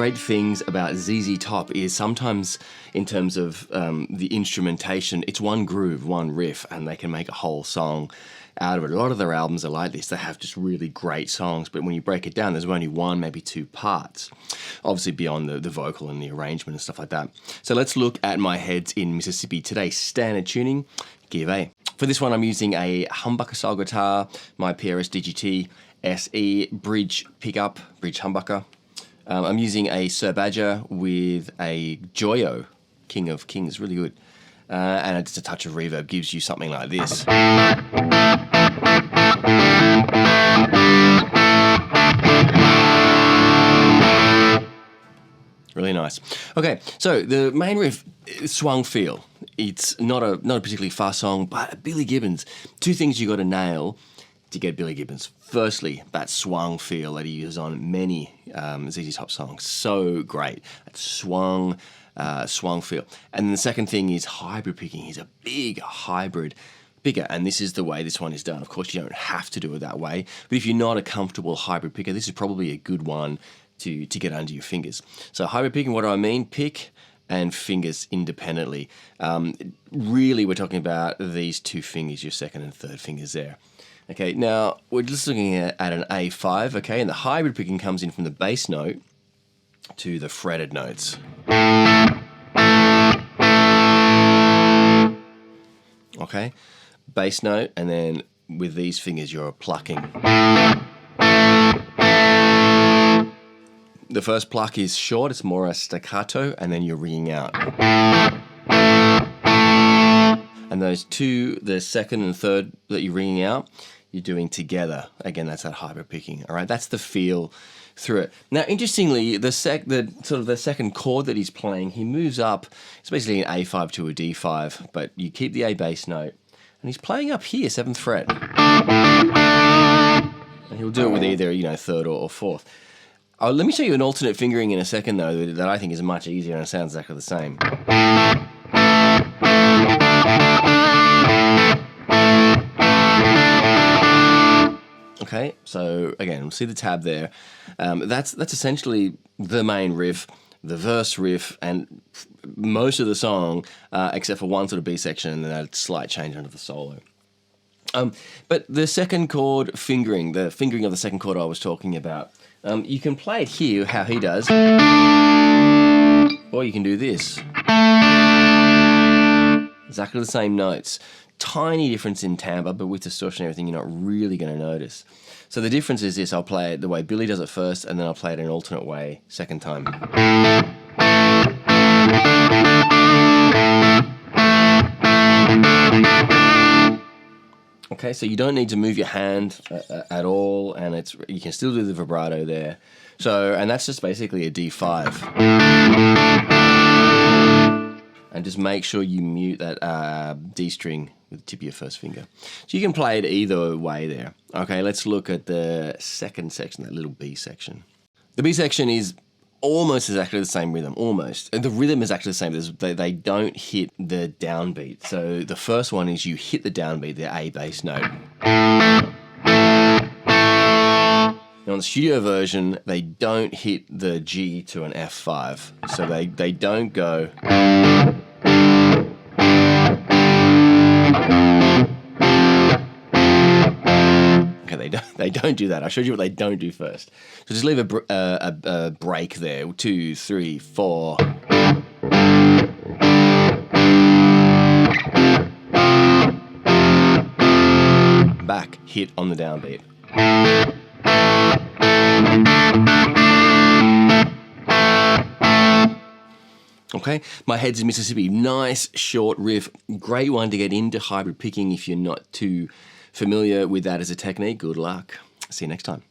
great things about ZZ Top is sometimes in terms of the instrumentation, it's one groove, one riff, and they can make a whole song out of it. A lot of their albums are like this. They have just really great songs, but when you break it down, there's only one, maybe two parts, obviously beyond the vocal and the arrangement and stuff like that. So let's look at my heads in Mississippi. Today's standard tuning, Give A. For this one, I'm using a humbucker style guitar, my PRS DGT SE bridge pickup, bridge humbucker. I'm using a Sir Badger with a Joyo, King of Kings, really good. And just a touch of reverb gives you something like this. Really nice. Okay, so the main riff, swung feel. It's not a particularly fast song, but Billy Gibbons. Two things you got to nail to get Billy Gibbons. Firstly, that swung feel that he uses on many ZZ Top songs. So great. That swung feel. And then the second thing is hybrid picking. He's a big hybrid picker, and this is the way this one is done. Of course, you don't have to do it that way, but if you're not a comfortable hybrid picker, this is probably a good one to get under your fingers. So hybrid picking, what do I mean? Pick and fingers independently. Really, we're talking about these two fingers, your second and third fingers there. Okay, now we're just looking at an A5, okay, and the hybrid picking comes in from the bass note to the fretted notes. Okay, bass note, and then with these fingers you're plucking. The first pluck is short, it's more a staccato, and then you're ringing out. And those two, the second and third that you're ringing out, you're doing together. Again, that's that hybrid picking. All right, that's the feel through it. Now, interestingly, the second chord that he's playing, he moves up. It's basically an A5 to a D5, but you keep the A bass note, and he's playing up here, 7th fret. And he'll do it with either, third or fourth. Let me show you an alternate fingering in a second, though, that I think is much easier and it sounds exactly the same. Okay, so again, we'll see the tab there. That's essentially the main riff, the verse riff, and most of the song, except for one sort of B section and then a slight change under the solo. But the second chord fingering, the fingering of the second chord I was talking about, you can play it here, how he does, or you can do this. Exactly the same notes. Tiny difference in timbre, but with distortion and everything, you're not really going to notice. So the difference is this: I'll play it the way Billy does it first, and then I'll play it in an alternate way second time. Okay, so you don't need to move your hand at all, and you can still do the vibrato there. So, and that's just basically a D5. And just make sure you mute that D string with the tip of your first finger. So you can play it either way there. Okay, let's look at the second section, that little B section. The B section is almost exactly the same rhythm, almost. And the rhythm is actually the same. They don't hit the downbeat. So the first one is you hit the downbeat, the A bass note. Now on the studio version, they don't hit the G to an F5. So they don't go... Okay, they don't do that. I showed you what they don't do first. So just leave a break there. 2, 3, 4. Back, hit on the downbeat. Okay, my head's in Mississippi. Nice short riff. Great one to get into hybrid picking if you're not too familiar with that as a technique. Good luck. See you next time.